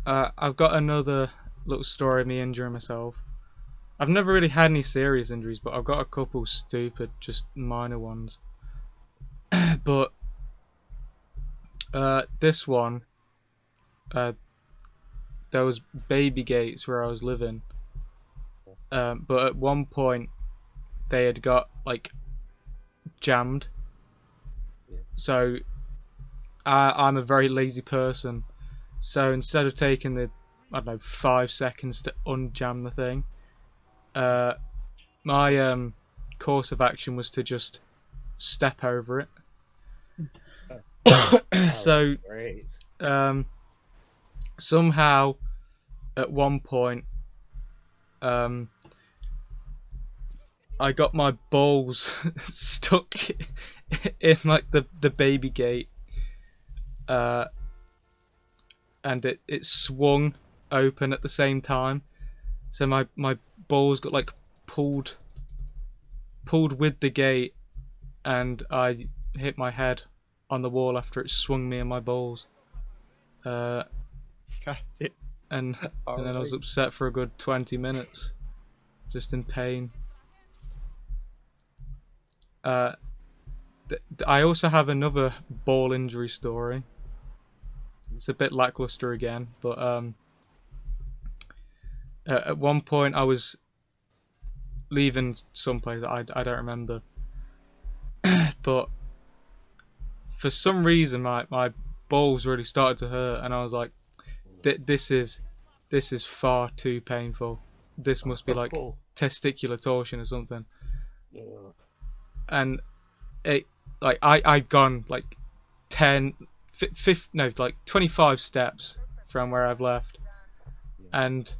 I've got another little story of me injuring myself. I've never really had any serious injuries, but I've got a couple stupid, just minor ones. But this one, uh, there was baby gates where I was living. But at one point, they had got like jammed. Yeah. So I'm a very lazy person. So instead of taking the, I don't know, 5 seconds to unjam the thing, uh, my course of action was to just step over it. Oh, that's So great. um, somehow at one point, um, I got my balls stuck in like the baby gate, uh, and it swung open at the same time. So my balls got like pulled pulled with the gate, and I hit my head on the wall after it swung me and my balls. Uh, God damn. and All and then I was right. upset for a good 20 minutes, just in pain. Uh, I also have another ball injury story. It's a bit lackluster again, but at one point I was leaving someplace that I don't remember, but for some reason my balls really started to hurt, and I was like, this is far too painful. This must be like Oh, testicular torsion or something. yeah. And it like I'd gone like 10, 5, no, like 25 steps from where I've left, Yeah. and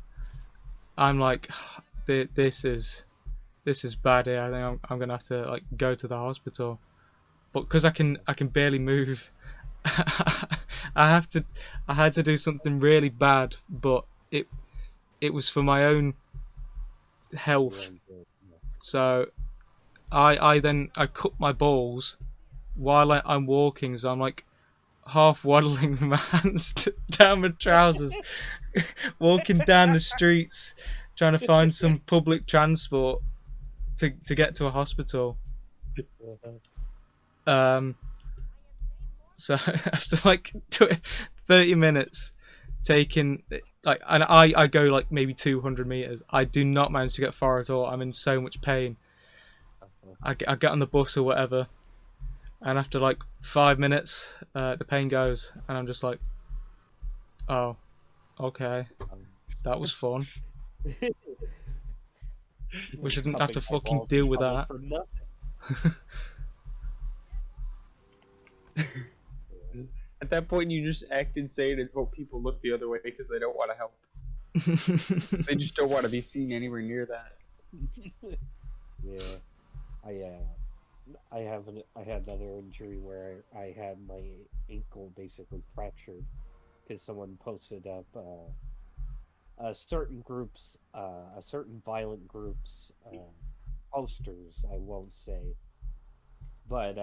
I'm like, this is bad here. I think I'm gonna have to like go to the hospital, but because I can barely move, I had to do something really bad, but it was for my own Your health. own good. Yeah. So I cut my balls while I'm walking, so I'm like half waddling with my hands down my trousers, walking down the streets, trying to find some public transport to get to a hospital. Uh-huh. Um, so after like 30 minutes taking like, and I go like maybe 200 meters, I do not manage to get far at all. I'm in so much pain. Uh-huh. I get on the bus or whatever, and after like 5 minutes, the pain goes, and I'm just like, oh, okay, Um, that was fun. We just shouldn't have cupping to my fucking balls deal in with public that. for nothing. At that point, you just act insane and hope people look the other way because they don't want to help. They just don't want to be seen anywhere near that. Yeah, I had another injury where I had my ankle basically fractured because someone posted up a certain violent groups posters. I won't say, but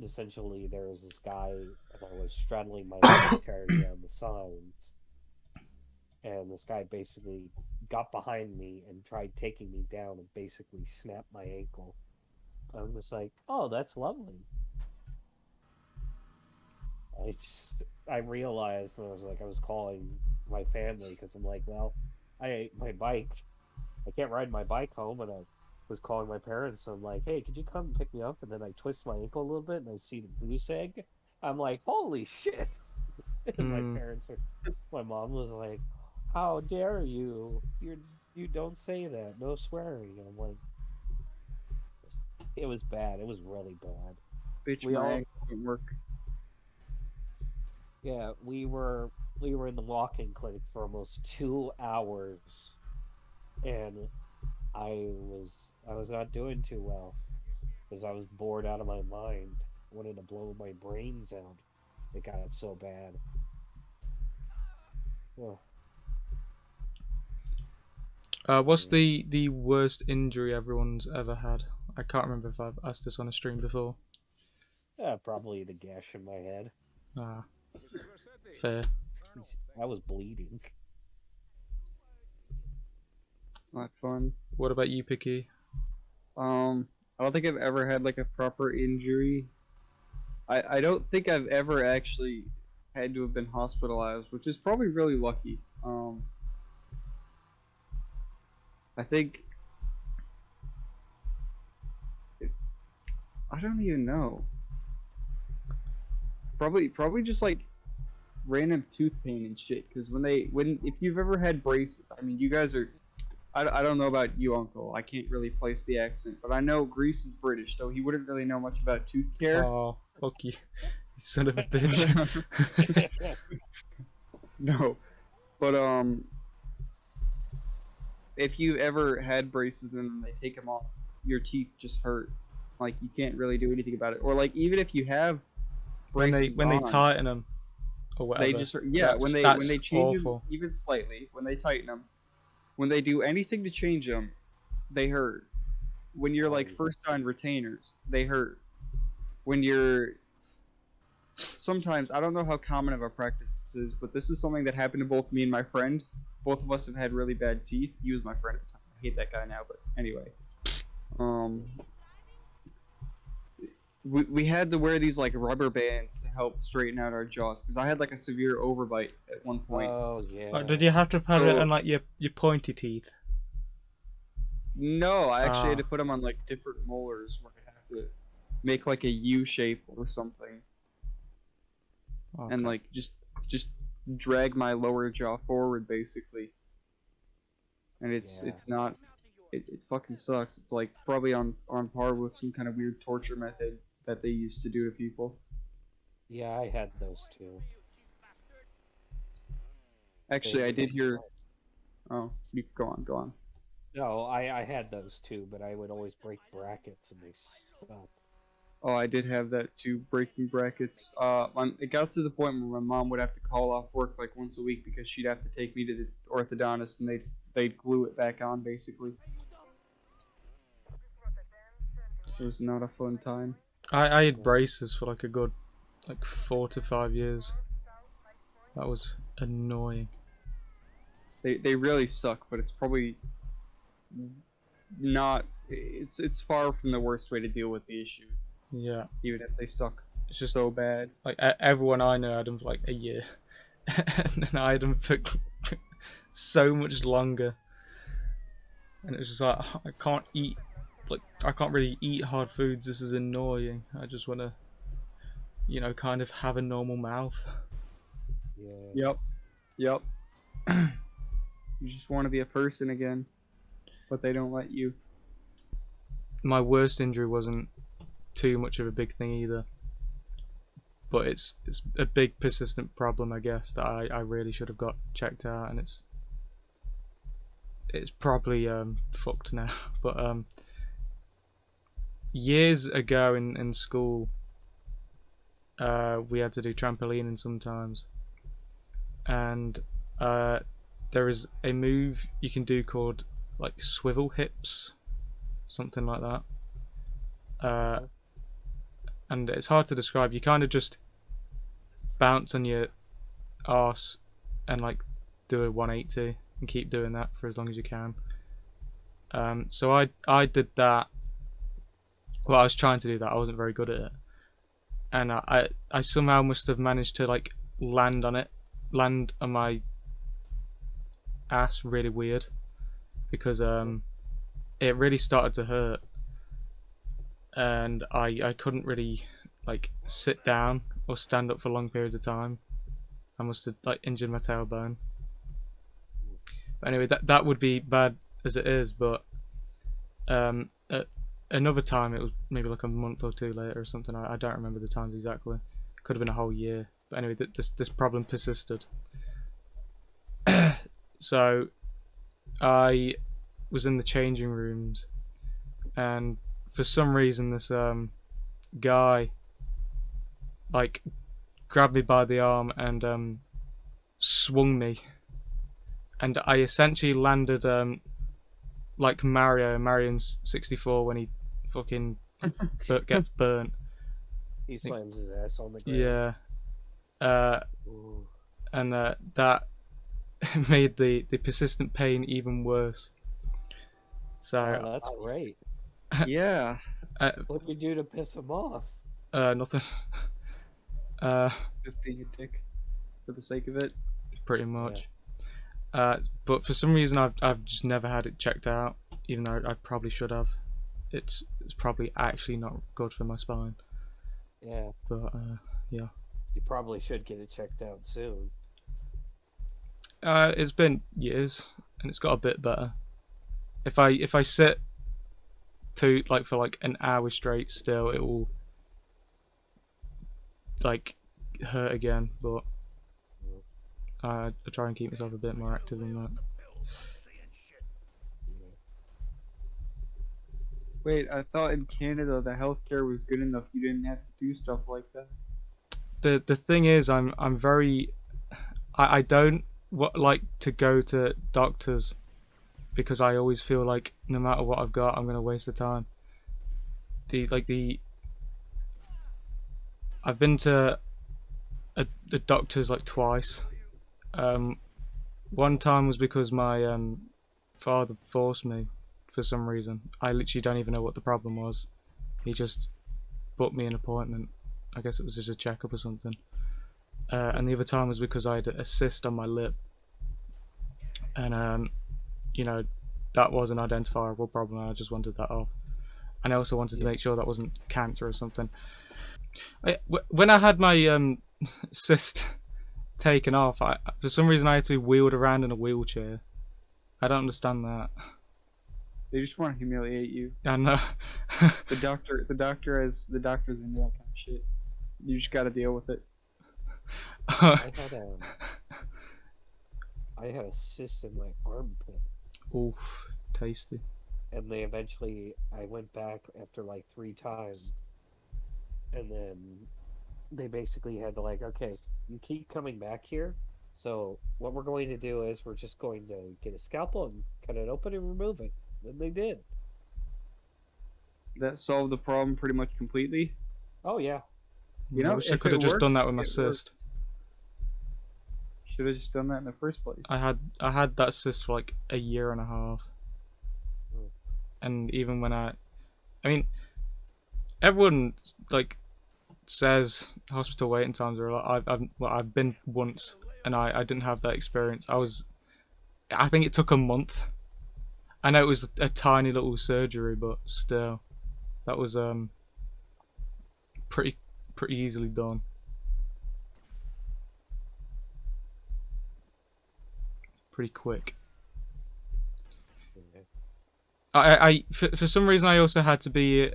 essentially there was this guy and I was straddling my leg, tearing down the signs, and this guy basically got behind me and tried taking me down and basically snapped my ankle. I was like, "Oh, that's lovely." I realized and I was like, I was calling my family because I'm like, well, I ate my bike. I can't ride my bike home, and I was calling my parents. I'm like, hey, could you come pick me up? And then I twist my ankle a little bit, and I see the goose egg. I'm like, holy shit! And Mm. my mom was like, how dare you? You don't say that. No swearing. And I'm like, it was bad. It was really bad. Bitch, We my all, ankle didn't work. yeah, we were in the walk-in clinic for almost 2 hours, and I was not doing too well because I was bored out of my mind. I wanted to blow my brains out. It got so bad. Oh, What's yeah. the worst injury everyone's ever had? I can't remember if I've asked this on a stream before. Yeah, probably the gash in my head. Ah, fair. I was bleeding. not fun. What about you, Picky? I don't think I've ever had like a proper injury. I don't think I've ever actually had to have been hospitalized, which is probably really lucky. I think I don't even know. Probably just like random tooth pain and shit. Because when if you've ever had braces, I mean, you guys are. I don't know about you, Uncle. I can't really place the accent, but I know Greece is British, so he wouldn't really know much about tooth care. Oh, fuck you, you son of a bitch. No, but if you ever had braces and then they take them off, your teeth just hurt. Like you can't really do anything about it. Or like even if you have when braces they on, tighten them or whatever. they just hurt. Yeah, That's, when they that's change awful. them even slightly, when they tighten them, when they do anything to change them, they hurt. When you're like first on retainers, they hurt. When you're sometimes I don't know how common of a practice this is, but this is something that happened to both me and my friend. Both of us have had really bad teeth. He was my friend at the time. I hate that guy now, but anyway. We had to wear these like rubber bands to help straighten out our jaws because I had like a severe overbite at one point. Oh yeah. Oh, did you have to put it on like your pointy teeth? No, I actually had to put them on like different molars where I have to make like a U shape or something, and like just drag my lower jaw forward basically. And it's not it fucking sucks. It's like probably on par with some kind of weird torture method that they used to do to people. Yeah, I had those too. Actually, I did hear. Oh, you go on. No, I had those too, but I would always break brackets and they suck. Oh, I did have that too, breaking brackets. It got to the point where my mom would have to call off work like once a week because she'd have to take me to the orthodontist and they'd glue it back on basically. It was not a fun time. I had braces for like a good 4 to 5 years. That was annoying. They really suck, but it's probably not. It's far from the worst way to deal with the issue. Yeah. Even if they suck, It's just so bad. like everyone I know had them for like a year, and then I had them for so much longer. And it was just like I can't eat. Like I can't really eat hard foods. This is annoying. I just want to, kind of have a normal mouth. Yeah. Yep. You just want to be a person again, but they don't let you. My worst injury wasn't too much of a big thing either, but it's a big persistent problem, I guess, that I really should have got checked out, and it's probably fucked now. But years ago in school, we had to do trampolining sometimes, and there is a move you can do called like swivel hips, something like that. And it's hard to describe. You kind of just bounce on your arse and like do a 180 and keep doing that for as long as you can. So I did that. Well, I was trying to do that. I wasn't very good at it, and I somehow must have managed to like land on my ass really weird, because it really started to hurt, and I couldn't really like sit down or stand up for long periods of time. I must have like injured my tailbone. But anyway, that would be bad as it is, but another time, it was maybe like a month or two later or something. I don't remember the times exactly. Could have been a whole year. But anyway, this problem persisted. So I was in the changing rooms, and for some reason this guy like grabbed me by the arm and swung me, and I essentially landed like Mario 64 when he fucking gets burnt. He slams his ass on the ground. Yeah. And that made the persistent pain even worse. So Oh, that's great. Yeah. What did you do to piss him off? nothing. Uh, Just being a dick for the sake of it. pretty much. But for some reason, I've just never had it checked out, even though I probably should have. It's probably actually not good for my spine. Yeah. But yeah. You probably should get it checked out soon. It's been years, and it's got a bit better. If I sit for like an hour straight, still it will like hurt again. But I try and keep myself a bit more active than that. Wait, I thought in Canada the healthcare was good enough. You didn't have to do stuff like that. The thing is, I'm very I don't like to go to doctors because I always feel like no matter what I've got, I'm gonna waste the time. I've been to the doctors like twice. One time was because my father forced me for some reason. I literally don't even know what the problem was. He just booked me an appointment. I guess it was just a checkup or something. And the other time was because I had a cyst on my lip, and you know, that was an identifiable problem. And I just wanted that off, and I also wanted to make sure that wasn't cancer or something. When I had my cyst taken off, for some reason I had to be wheeled around in a wheelchair. I don't understand that. They just want to humiliate you. I know. The doctor's into that kind of shit. You just gotta deal with it. I had a cyst in my armpit. Oof, tasty. And I went back after like 3 times. And then they basically had to like, okay, you keep coming back here. So what we're going to do is we're just going to get a scalpel and cut it open and remove it. And they did. That solved the problem pretty much completely. Oh yeah. You know, I wish I could have just done that with my cyst. Should have just done that in the first place. I had that cyst for like a year and a half. And even when I mean, everyone like says hospital waiting times are a lot. I've been once, and I didn't have that experience. I think it took a month. I know it was a tiny little surgery, but still, that was pretty easily done. Pretty quick. For some reason I also had to be.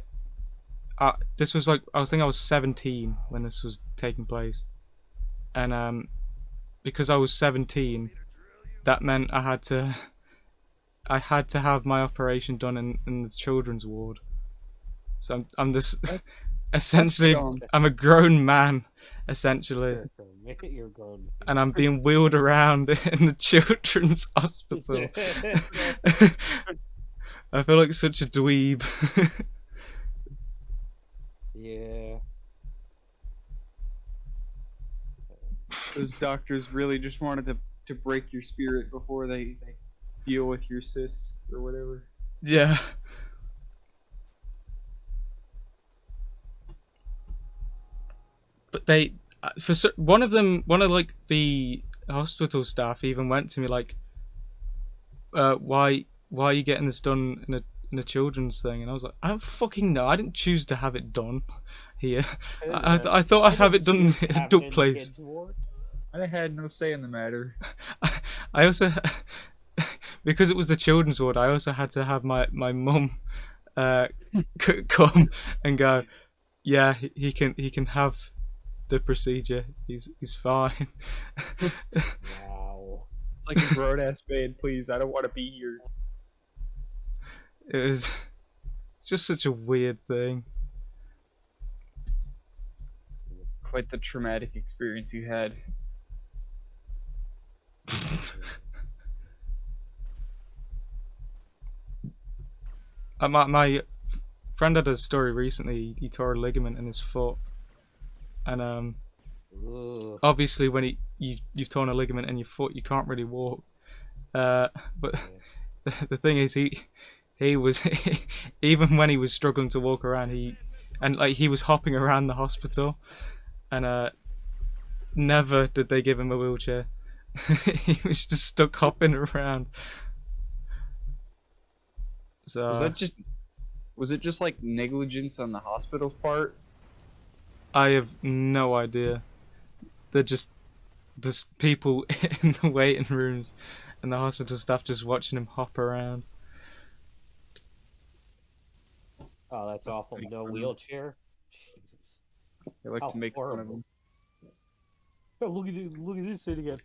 This was like I think I was 17 when this was taking place, and because I was 17, that meant I had to have my operation done in the children's ward. So I'm this essentially I'm a grown man essentially, You're grown. and I'm being wheeled around in the children's hospital. I feel like such a dweeb. Yeah. Those doctors really just wanted to break your spirit before they deal with your cyst or whatever. Yeah. But one of like the hospital staff even went to me like, why are you getting this done in a children's thing? And I was like, I don't fucking know. I didn't choose to have it done here. I thought I'd have it done in an adult place. I had no say in the matter. I also, because it was the children's ward, I also had to have my mum come and go, yeah, he can have the procedure. He's fine. Wow. It's like a grown ass man, please. I don't want to be here. It was just such a weird thing. Quite the traumatic experience you had. My friend had a story recently. He tore a ligament in his foot, and obviously when you've torn a ligament in your foot, you can't really walk. But the thing is, he was even when he was struggling to walk around, he was hopping around the hospital, and never did they give him a wheelchair. He was just stuck hopping around. So was it just like negligence on the hospital's part? I have no idea. They're just there's people in the waiting rooms and the hospital staff just watching him hop around. Oh, that's awful. No wheelchair. Jesus. They like How to make fun of horrible. him. Oh, look at this shit again.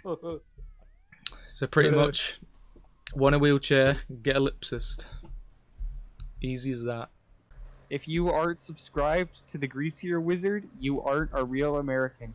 So pretty much, want a wheelchair, get ellipsist. Easy as that. If you aren't subscribed to the Greasier Wizard, you aren't a real American.